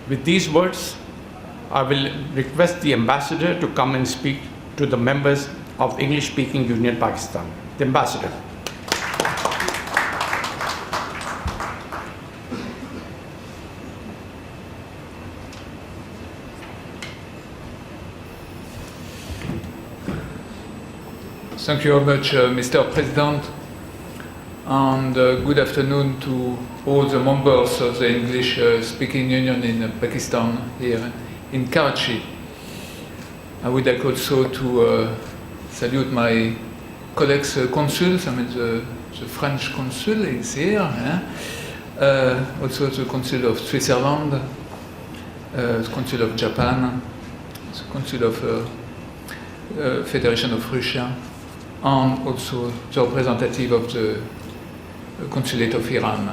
With these words, I will request the ambassador to come and speak to the members of English-speaking Union Pakistan. The ambassador. Thank you very much, Mr. President, and good afternoon to all the members of the English-speaking Union in Pakistan here in Karachi. I would like also to salute my colleagues consuls. I mean the French consul is here, also the consul of Switzerland, the consul of Japan, the consul of Federation of Russia, and also the representative of the consulate of Iran,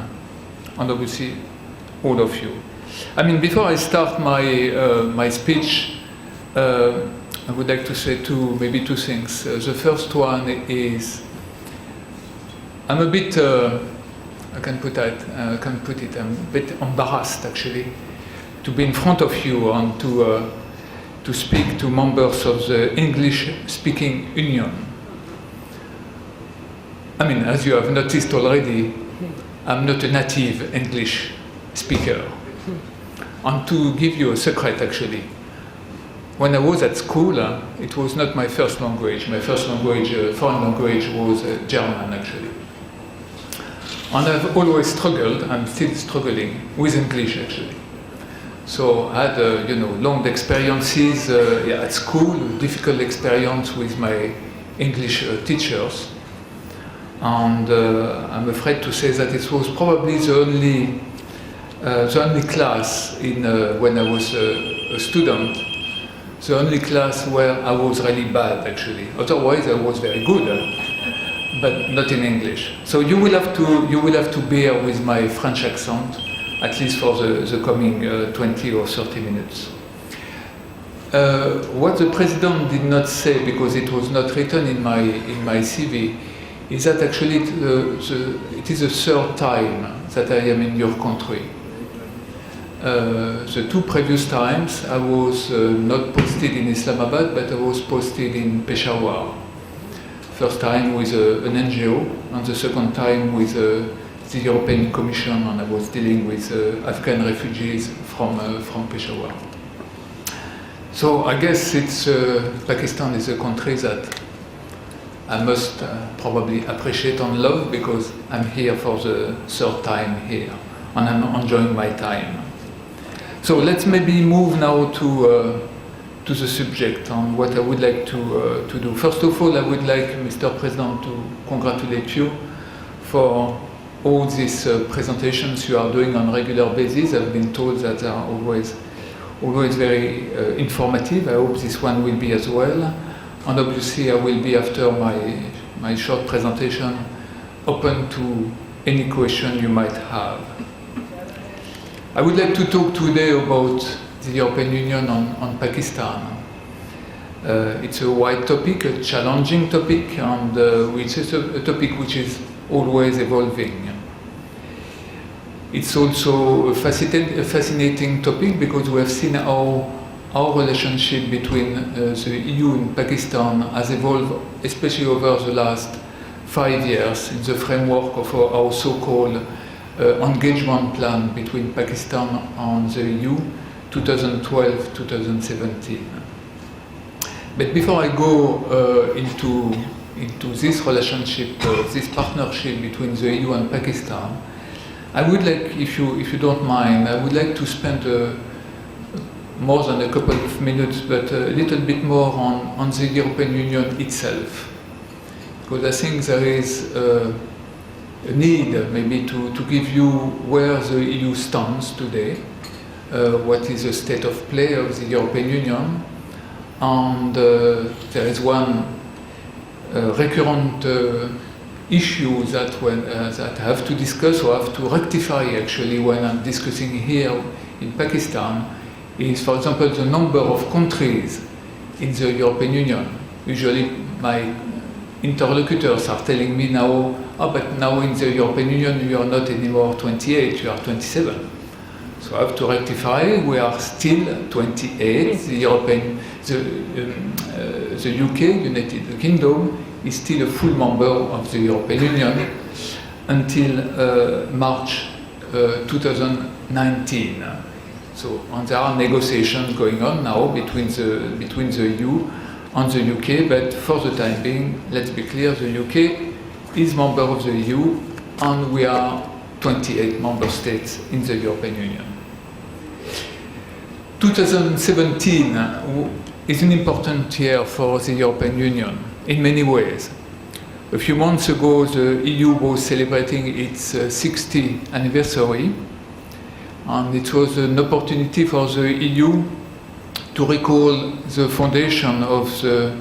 and obviously all of you. I mean, before I start my speech, I would like to say maybe two things. The first one is I'm a bit, I can put it, I'm a bit embarrassed actually to be in front of you and to speak to members of the English-speaking Union. I mean, as you have noticed already, I'm not a native English speaker. And to give you a secret, actually, when I was at school, it was not my first language. My first language, foreign language, was German, actually. And I've always struggled, I'm still struggling, with English, actually. So I had, long experiences at school, difficult experience with my English teachers. And I'm afraid to say that it was probably the only class when I was a student, the only class where I was really bad actually. Otherwise I was very good, but not in English. So you will have to bear with my French accent, at least for the coming 20 or 30 minutes. What the President did not say, because it was not written in my CV, is that actually it is the third time that I am in your country. The two previous times I was not posted in Islamabad, but I was posted in Peshawar. First time with an NGO, and the second time with the European Commission, and I was dealing with Afghan refugees from Peshawar. So I guess Pakistan is a country that I must probably appreciate and love, because I'm here for the third time here and I'm enjoying my time. So let's maybe move now to the subject and what I would like to do. First of all, I would like, Mr. President, to congratulate you for all these presentations you are doing on a regular basis. I've been told that they are always very informative. I hope this one will be as well. And obviously I will be, after my short presentation, open to any question you might have. I would like to talk today about the European Union and Pakistan. It's a wide topic, a challenging topic, and which is a topic which is always evolving. It's also a fascinating topic, because we have seen how our relationship between the EU and Pakistan has evolved, especially over the last 5 years, in the framework of our so-called engagement plan between Pakistan and the EU, 2012-2017. But before I go into this relationship, this partnership between the EU and Pakistan, I would like, if you don't mind, I would like to spend more than a couple of minutes, but a little bit more on the European Union itself. Because I think there is a need maybe to give you where the EU stands today, what is the state of play of the European Union, and there is one recurrent issue that I have to discuss or have to rectify actually when I'm discussing here in Pakistan, is, for example, the number of countries in the European Union. Usually my interlocutors are telling me now, but now in the European Union you are not anymore 28, you are 27. So I have to rectify, we are still 28. The UK, United Kingdom, is still a full member of the European Union until March 2019. So and there are negotiations going on now between the EU and the UK, but for the time being, let's be clear, the UK is member of the EU and we are 28 member states in the European Union. 2017 is an important year for the European Union in many ways. A few months ago, the EU was celebrating its 60th anniversary, and it was an opportunity for the EU to recall the foundation of the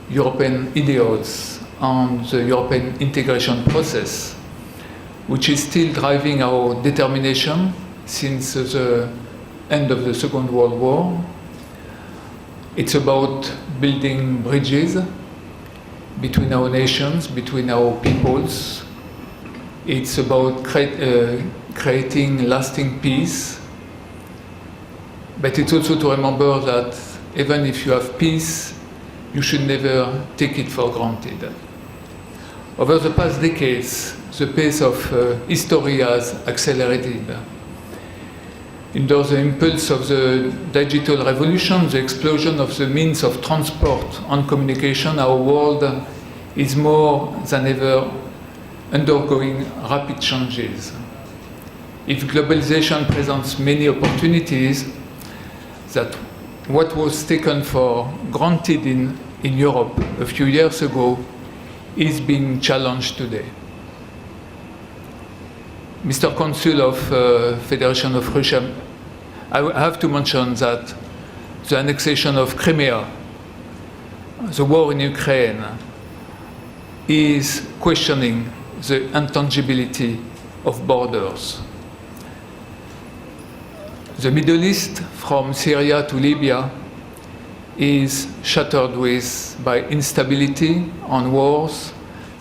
European ideals and the European integration process, which is still driving our determination since the end of the Second World War. It's about building bridges between our nations, between our peoples. It's about creating lasting peace. But it's also to remember that even if you have peace, you should never take it for granted. Over the past decades, the pace of history has accelerated. Under the impulse of the digital revolution, the explosion of the means of transport and communication, our world is more than ever undergoing rapid changes. If globalization presents many opportunities, that what was taken for granted in Europe a few years ago is being challenged today. Mr. Consul of Federation of Russia, I have to mention that the annexation of Crimea, the war in Ukraine, is questioning the intangibility of borders. The Middle East, from Syria to Libya, is shattered by instability and wars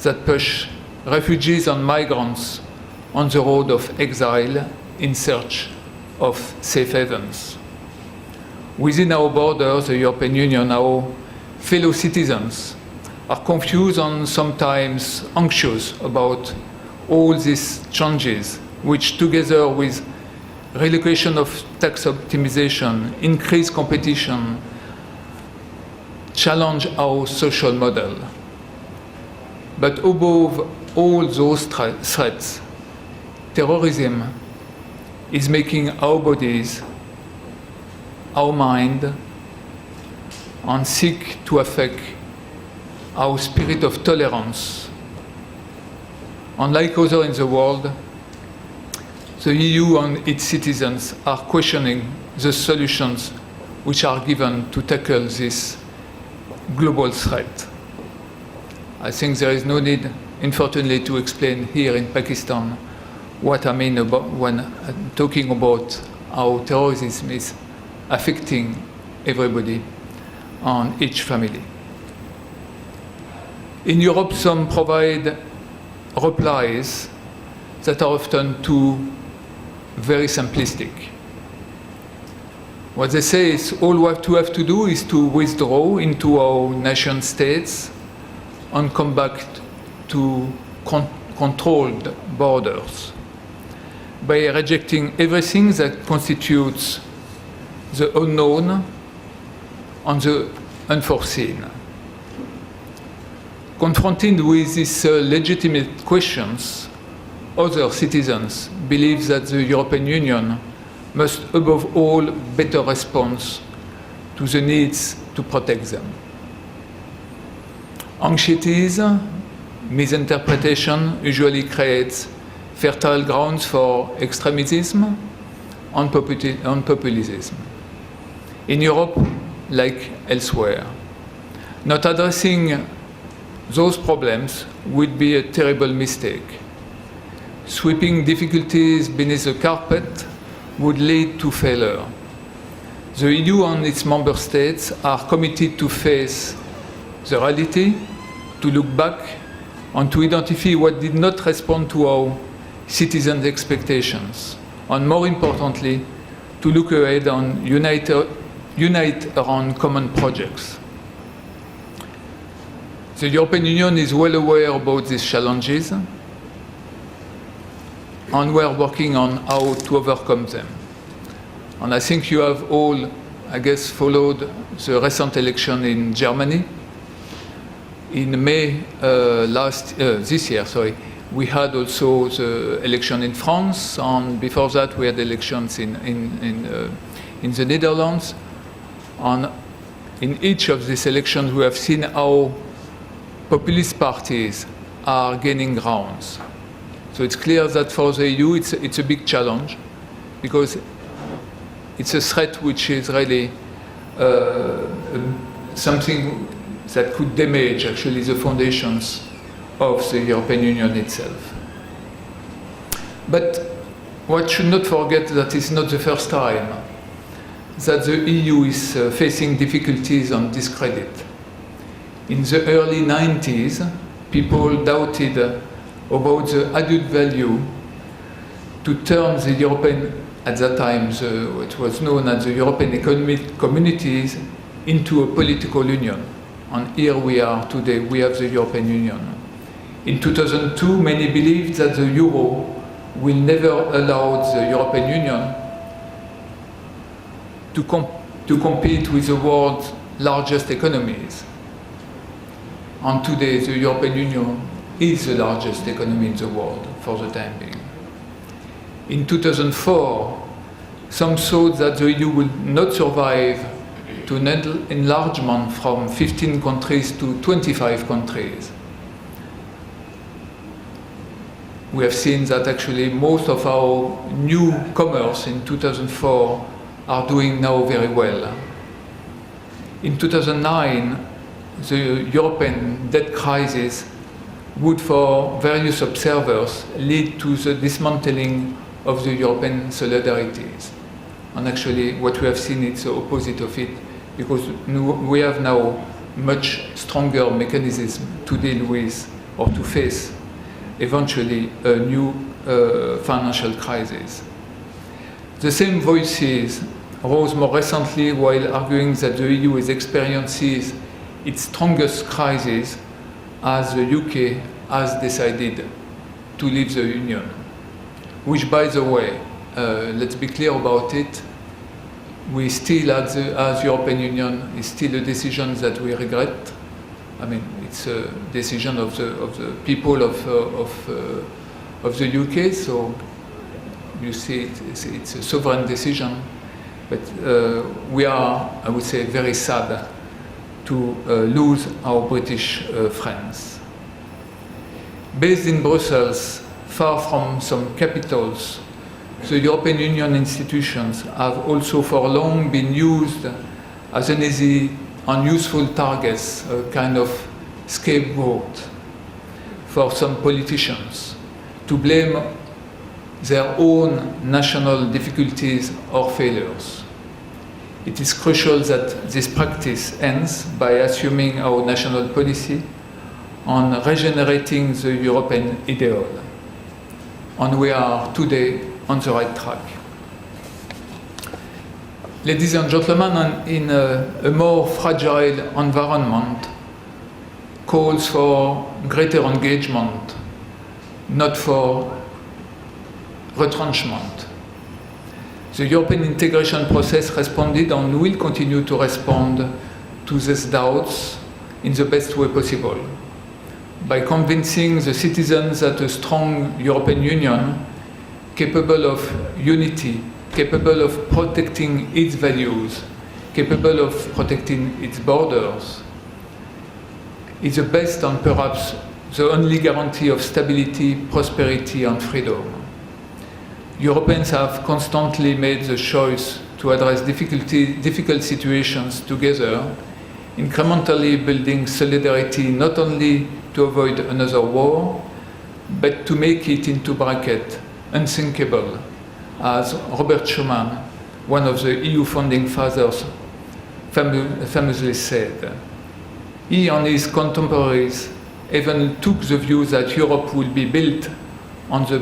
that push refugees and migrants on the road of exile in search of safe havens. Within our borders, the European Union, our fellow citizens are confused and sometimes anxious about all these changes, which together with relocation of tax optimization, increased competition, challenge our social model. But above all those threats, terrorism is making our bodies, our mind, and seek to affect our spirit of tolerance. Unlike others in the world, the EU and its citizens are questioning the solutions which are given to tackle this global threat. I think there is no need, unfortunately, to explain here in Pakistan what I mean about when I'm talking about how terrorism is affecting everybody and each family. In Europe, some provide replies that are often too very simplistic. What they say is all we have to do is to withdraw into our nation states and come back to controlled borders by rejecting everything that constitutes the unknown and the unforeseen. Confronted with these legitimate questions, other citizens believe that the European Union must, above all, better respond to the needs to protect them. Anxieties, misinterpretation usually creates fertile grounds for extremism and populism. In Europe, like elsewhere, not addressing those problems would be a terrible mistake. Sweeping difficulties beneath the carpet would lead to failure. The EU and its member states are committed to face the reality, to look back, and to identify what did not respond to our citizens' expectations, and more importantly, to look ahead and unite around common projects. The European Union is well aware about these challenges, and we are working on how to overcome them. And I think you have all, I guess, followed the recent election in Germany. In May this year, we had also the election in France, and before that we had elections in the Netherlands. And in each of these elections we have seen how populist parties are gaining grounds. So it's clear that for the EU it's a big challenge, because it's a threat which is really something that could damage actually the foundations of the European Union itself. But one should not forget that it's not the first time that the EU is facing difficulties and discredit. In the early 90s, people doubted about the added value to turn the European, at that time, it was known as the European Economic Communities, into a political union. And here we are today, we have the European Union. In 2002, many believed that the euro will never allow the European Union to compete with the world's largest economies. And today, the European Union is the largest economy in the world for the time being. In 2004, some thought that the EU would not survive to an enlargement from 15 countries to 25 countries. We have seen that actually most of our newcomers in 2004 are doing now very well. In 2009, the European debt crisis would, for various observers, lead to the dismantling of the European solidarities. And actually, what we have seen is the opposite of it, because we have now much stronger mechanisms to deal with or to face eventually a new financial crisis. The same voices rose more recently while arguing that the EU is experiencing its strongest crisis as the UK has decided to leave the Union. Which, by the way, let's be clear about it, we still, as European Union, is still a decision that we regret. I mean, it's a decision of the people of the UK, so you see it's a sovereign decision. But we are, I would say, very sad to lose our British friends. Based in Brussels, far from some capitals, the European Union institutions have also for long been used as an easy and useful targets, a kind of scapegoat for some politicians to blame their own national difficulties or failures. It is crucial that this practice ends by assuming our national policy on regenerating the European ideal. And we are today on the right track. Ladies and gentlemen, in a more fragile environment calls for greater engagement, not for retrenchment. The European integration process responded and will continue to respond to these doubts in the best way possible, by convincing the citizens that a strong European Union, capable of unity, capable of protecting its values, capable of protecting its borders, is the best and perhaps the only guarantee of stability, prosperity and freedom. Europeans have constantly made the choice to address difficult situations together, incrementally building solidarity not only to avoid another war, but to make it, into bracket, unthinkable, as Robert Schuman, one of the EU founding fathers, famously said. He and his contemporaries even took the view that Europe will be built on the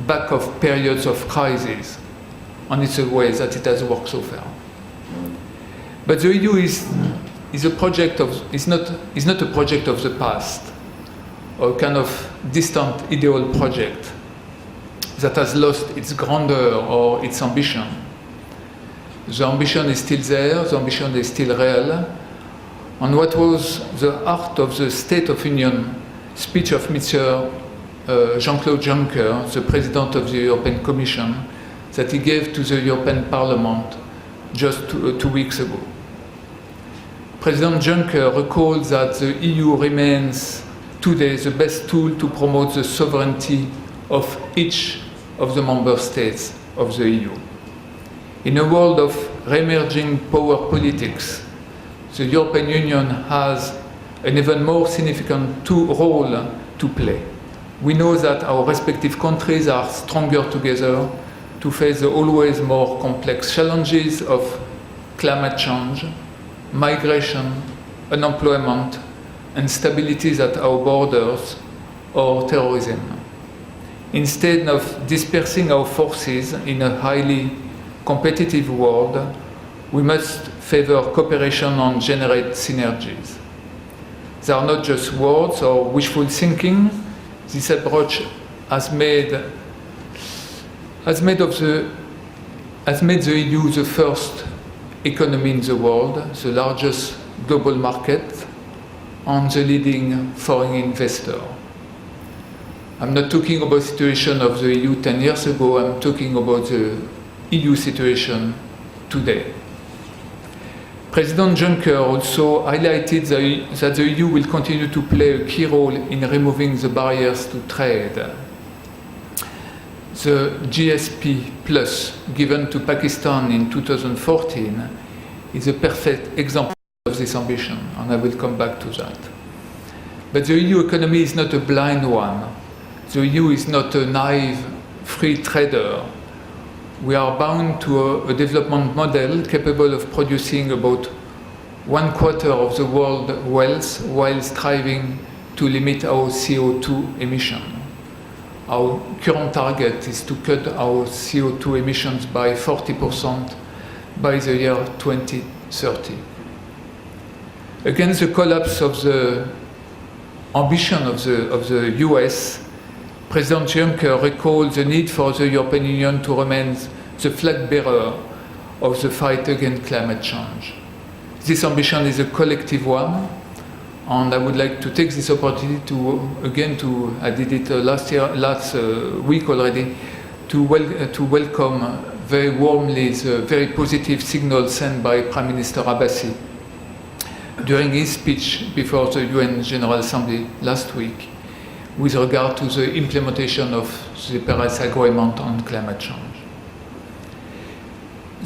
back of periods of crisis, and it's a way that it has worked so far. But the EU is not a project of the past, or a kind of distant ideal project that has lost its grandeur or its ambition. The ambition is still there, the ambition is still real, and what was the heart of the State of Union speech of Mr. Jean-Claude Juncker, the President of the European Commission, that he gave to the European Parliament just 2 weeks ago. President Juncker recalled that the EU remains today the best tool to promote the sovereignty of each of the member states of the EU. In a world of re-emerging power politics, the European Union has an even more significant role to play. We know that our respective countries are stronger together to face the always more complex challenges of climate change, migration, unemployment, and stability at our borders, or terrorism. Instead of dispersing our forces in a highly competitive world, we must favor cooperation and generate synergies. They are not just words or wishful thinking. This approach has made the EU the first economy in the world, the largest global market, and the leading foreign investor. I'm not talking about the situation of the EU 10 years ago, I'm talking about the EU situation today. President Juncker also highlighted that the EU will continue to play a key role in removing the barriers to trade. The GSP Plus given to Pakistan in 2014 is a perfect example of this ambition, and I will come back to that. But the EU economy is not a blind one. The EU is not a naive free trader. We are bound to a development model capable of producing about 1/4 of the world's wealth while striving to limit our CO2 emission. Our current target is to cut our CO2 emissions by 40% by the year 2030. Against the collapse of the ambition of the US, President Juncker recalled the need for the European Union to remain the flag bearer of the fight against climate change. This ambition is a collective one, and I would like to take this opportunity I did it last week already, to welcome very warmly the very positive signal sent by Prime Minister Abbasi during his speech before the UN General Assembly last week, with regard to the implementation of the Paris Agreement on climate change.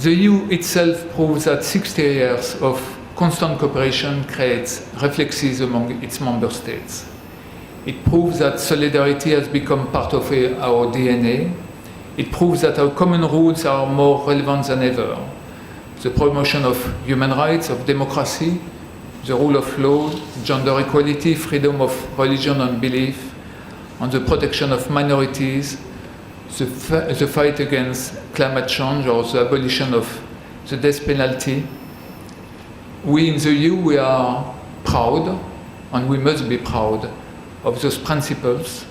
The EU itself proves that 60 years of constant cooperation creates reflexes among its member states. It proves that solidarity has become part of our DNA. It proves that our common rules are more relevant than ever. The promotion of human rights, of democracy, the rule of law, gender equality, freedom of religion and belief, and the protection of minorities, the fight against climate change or the abolition of the death penalty. We in the EU, we are proud, and we must be proud, of those principles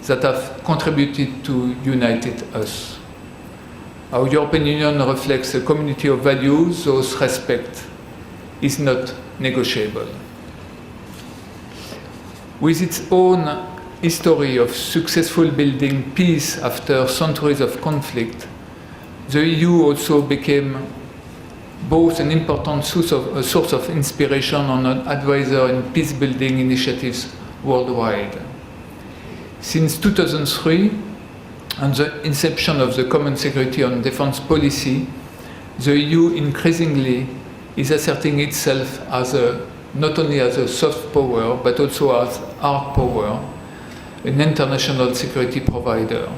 that have contributed to unite us. Our European Union reflects a community of values whose respect is not negotiable. With its own history of successful building peace after centuries of conflict, the EU also became both an important source of inspiration and an advisor in peace-building initiatives worldwide. Since 2003, and the inception of the Common Security and Defence Policy, the EU increasingly is asserting itself as not only as a soft power, but also as hard power, an international security provider.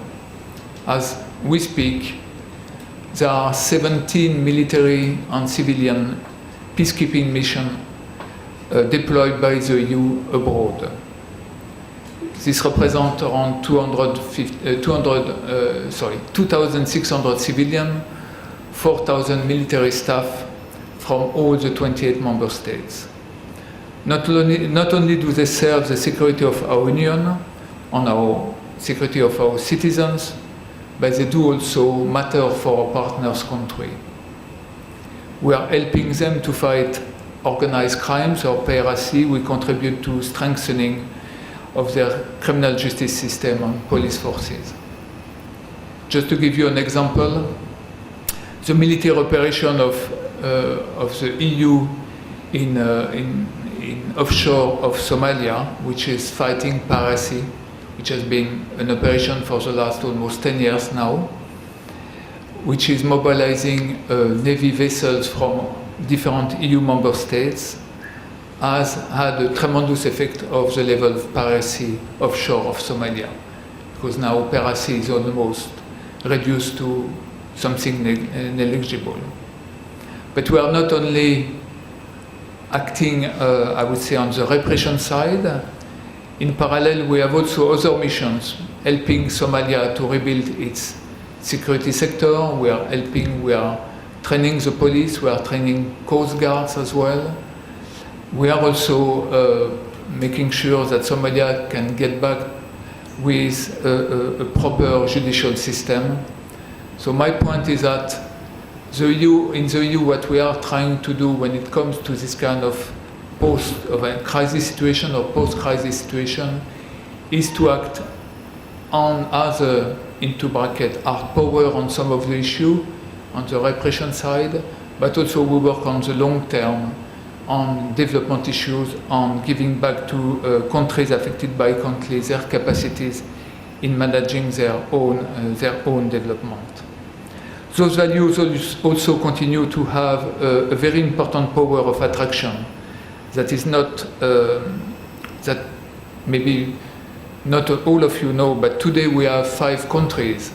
As we speak, there are 17 military and civilian peacekeeping missions deployed by the EU abroad. This represents around 2,600 civilians, 4,000 military staff from all the 28 member states. Not only do they serve the security of our Union and our security of our citizens, but they do also matter for our partners' country. We are helping them to fight organized crimes or piracy. We contribute to strengthening of their criminal justice system and police forces. Just to give you an example, the military operation of the EU in offshore of Somalia, which is fighting piracy, which has been an operation for the last almost 10 years now, which is mobilizing Navy vessels from different EU member states, has had a tremendous effect of the level of piracy offshore of Somalia, because now piracy is almost reduced to something negligible. But we are not only acting, I would say, on the repression side. In parallel, we have also other missions helping Somalia to rebuild its security sector. We are training the police, we are training coast guards as well. We are also making sure that Somalia can get back with a proper judicial system. So my point is that in the EU, what we are trying to do when it comes to this kind of post-crisis situation or post-crisis situation is to act on other, into bracket, hard power on some of the issue, on the repression side, but also we work on the long term, on development issues, on giving back to countries affected by conflict their capacities in managing their own development. Those values also continue to have a very important power of attraction that is not, that maybe not all of you know, but today we have 5 countries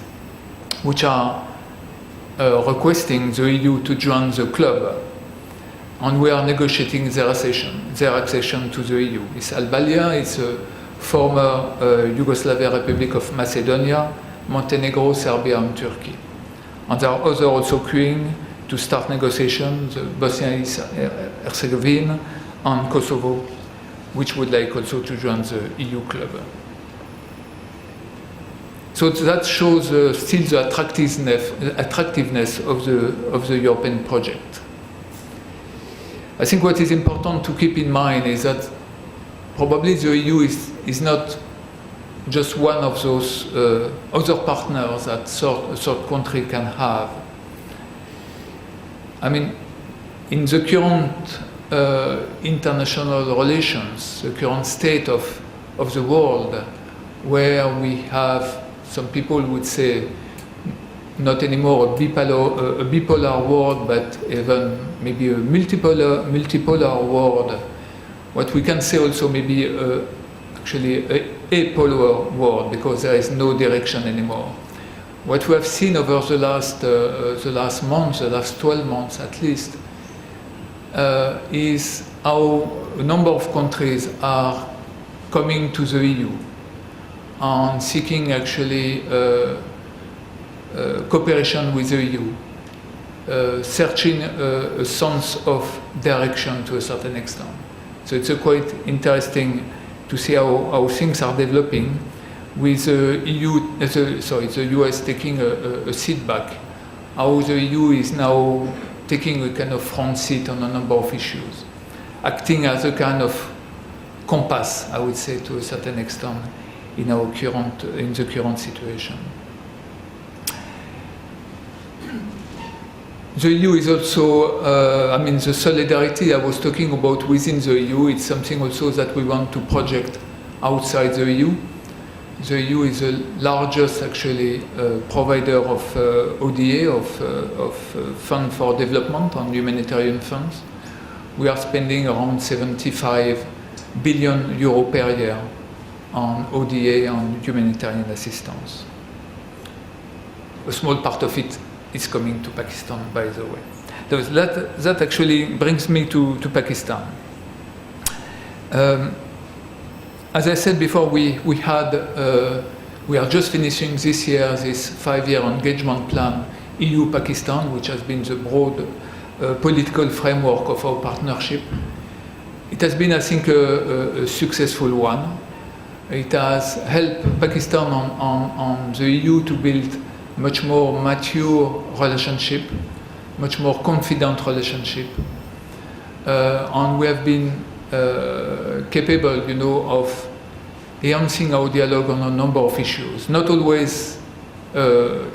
which are requesting the EU to join the club, and we are negotiating their accession to the EU. It's Albania, it's a former Yugoslavia Republic of Macedonia, Montenegro, Serbia and Turkey. And there are others also queuing to start negotiations, Bosnia and Herzegovina and Kosovo, which would like also to join the EU club. So that shows still the attractiveness of the European project. I think what is important to keep in mind is that probably the EU is not just one of those other partners that a third country can have. I mean, in the current international relations, the current state of the world, where we have, some people would say, not anymore a bipolar world, but even maybe a multipolar world. What we can say also maybe actually a polar world, because there is no direction anymore. What we have seen over the last months, the last 12 months at least, is how a number of countries are coming to the EU and seeking actually cooperation with the EU, searching a sense of direction to a certain extent. So it's quite interesting to see how things are developing, with the US taking a seat back, how the EU is now taking a kind of front seat on a number of issues, acting as a kind of compass, I would say, to a certain extent in the current situation. The EU is also, the solidarity I was talking about within the EU, it's something also that we want to project outside the EU. The EU is the largest, actually, provider of ODA, of Fund for Development and humanitarian funds. We are spending around 75 billion euro per year on ODA and humanitarian assistance. A small part of it is coming to Pakistan, by the way. That actually brings me to Pakistan. As I said before, we are just finishing this year this 5-year engagement plan EU-Pakistan, which has been the broad political framework of our partnership. It has been, I think, a successful one. It has helped Pakistan on the EU to build much more mature relationship, much more confident relationship. And we have been capable, of enhancing our dialogue on a number of issues, not always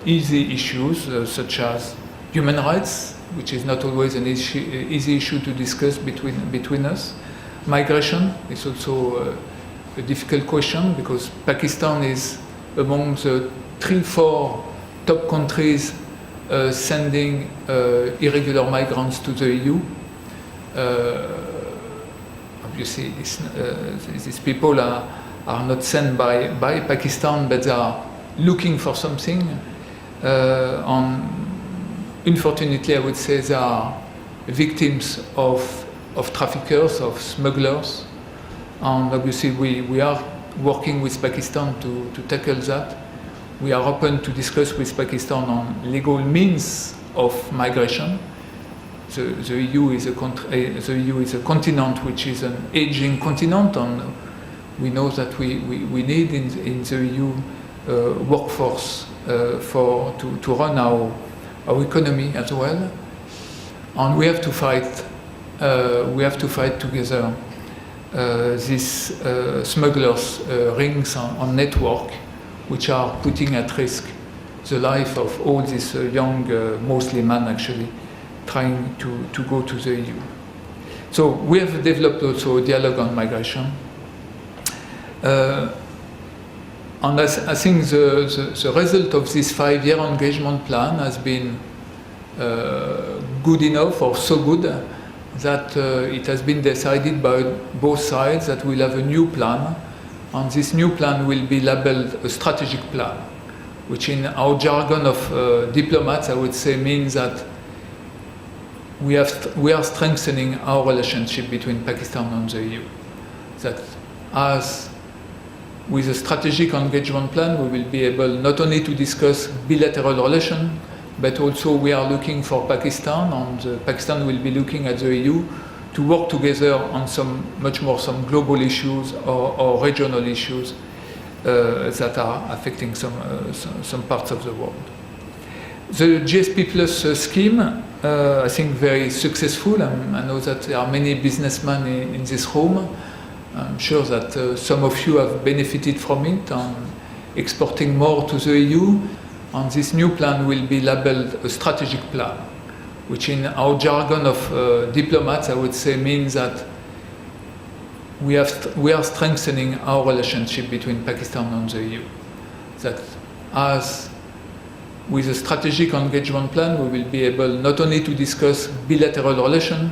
easy issues such as human rights, which is not always an easy issue to discuss between us. Migration is also a difficult question because Pakistan is among the 3-4 top countries sending irregular migrants to the EU. Obviously, these people are not sent by Pakistan, but they are looking for something. Unfortunately, I would say they are victims of traffickers, of smugglers. And obviously, we are working with Pakistan to tackle that. We are open to discuss with Pakistan on legal means of migration. The EU is a continent which is an aging continent, and we know that we need in the EU workforce to run our economy as well, and we have to fight. We have to fight together these smugglers' rings on network, which are putting at risk the life of all these young, mostly men actually, trying to go to the EU. So we have developed also a dialogue on migration. And I think the result of this 5-year engagement plan has been good enough, or so good that it has been decided by both sides that we'll have a new plan, and this new plan will be labeled a strategic plan, which in our jargon of diplomats, I would say, means that we are strengthening our relationship between Pakistan and the EU. That as with a strategic engagement plan, we will be able not only to discuss bilateral relations, but also we are looking for Pakistan, and Pakistan will be looking at the EU to work together on some global issues or regional issues that are affecting some parts of the world. The GSP Plus scheme, I think, very successful. I know that there are many businessmen in this room. I'm sure that some of you have benefited from it and exporting more to the EU. And this new plan will be labeled a strategic plan, which in our jargon of diplomats, I would say, means that we are strengthening our relationship between Pakistan and the EU. That as with a strategic engagement plan, we will be able not only to discuss bilateral relations,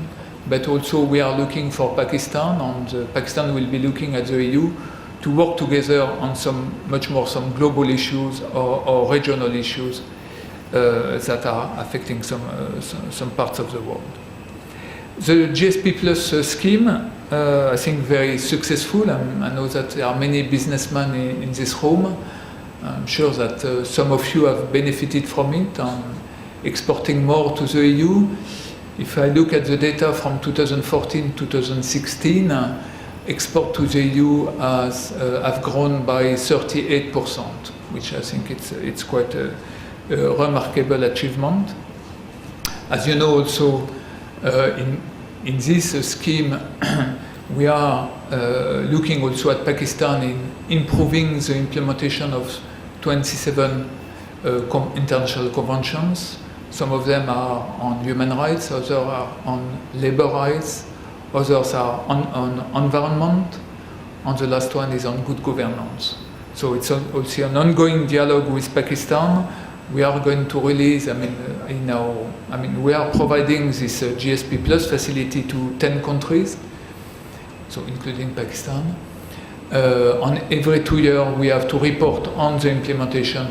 but also we are looking for Pakistan, and Pakistan will be looking at the EU to work together on some global issues or regional issues that are affecting some parts of the world. The GSP Plus scheme, I think, very successful. I know that there are many businessmen in this room. I'm sure that some of you have benefited from it and exporting more to the EU. If I look at the data from 2014-2016, export to the EU have grown by 38%, which I think it's quite a remarkable achievement. As you know, also in this scheme, we are looking also at Pakistan in improving the implementation of 27 international conventions. Some of them are on human rights, others are on labor rights, others are on environment, and the last one is on good governance. So it's also an ongoing dialogue with Pakistan. We are going to release, we are providing this GSP Plus facility to 10 countries, so including Pakistan. On every 2 years, we have to report on the implementation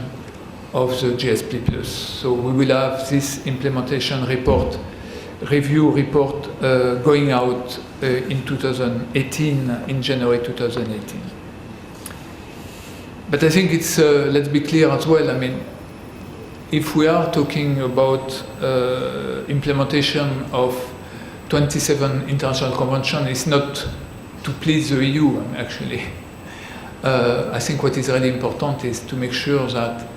of the GSP Plus. So we will have this implementation review report going out in 2018, in January 2018. But I think it's, let's be clear as well, if we are talking about implementation of 27 international conventions, it's not to please the EU, actually. I think what is really important is to make sure that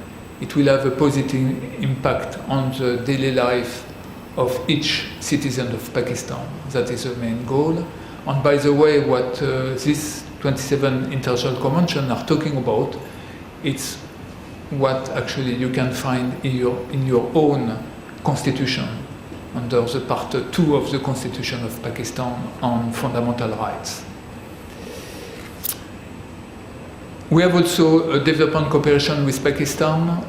it will have a positive impact on the daily life of each citizen of Pakistan. That is the main goal. And by the way, what these 27 international conventions are talking about, it's what actually you can find in your own constitution, under the part 2 of the Constitution of Pakistan on fundamental rights. We have also a development cooperation with Pakistan.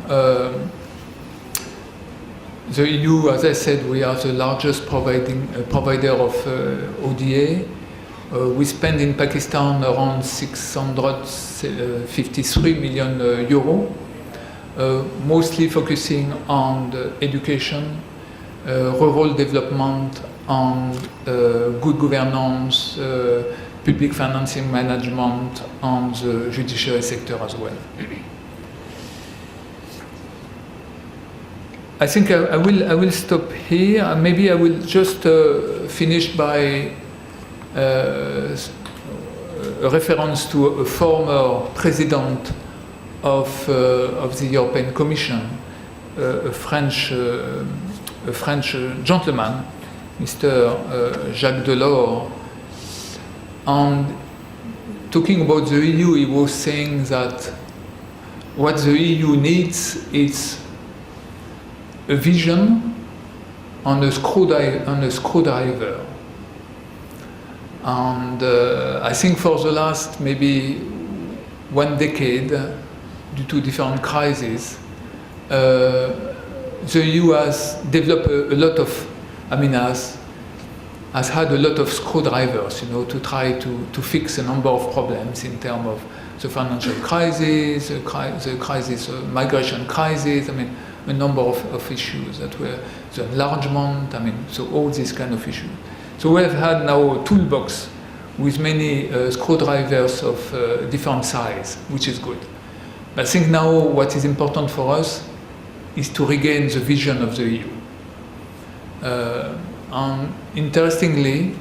The EU, as I said, we are the largest provider of ODA. We spend in Pakistan around 653 million euro, mostly focusing on the education, rural development, on good governance, public financing management, and the judiciary sector as well. I think I will stop here. Maybe I will just finish by a reference to a former president of the European Commission, a French gentleman, Mr. Jacques Delors. And talking about the EU, he was saying that what the EU needs is a vision and a screwdriver. And I think for the last maybe 1 decade, due to different crises, the EU has developed a lot of, has had a lot of screwdrivers, to try to fix a number of problems in terms of the financial crisis, the migration crisis, a number of issues that were the enlargement, so all these kind of issues. So we have had now a toolbox with many screwdrivers of different size, which is good. But I think now what is important for us is to regain the vision of the EU. And interestingly,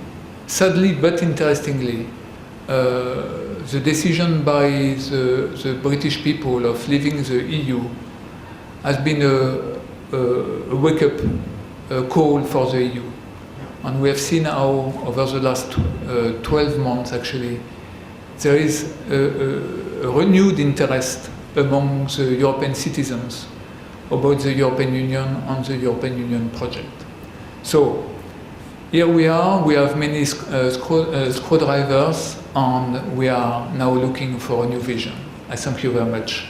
sadly but interestingly, the decision by the British people of leaving the EU has been a wake-up call for the EU. And we have seen how, over the last 12 months actually, there is a renewed interest among the European citizens about the European Union and the European Union project. So, here we are, we have many screwdrivers, and we are now looking for a new vision. I thank you very much.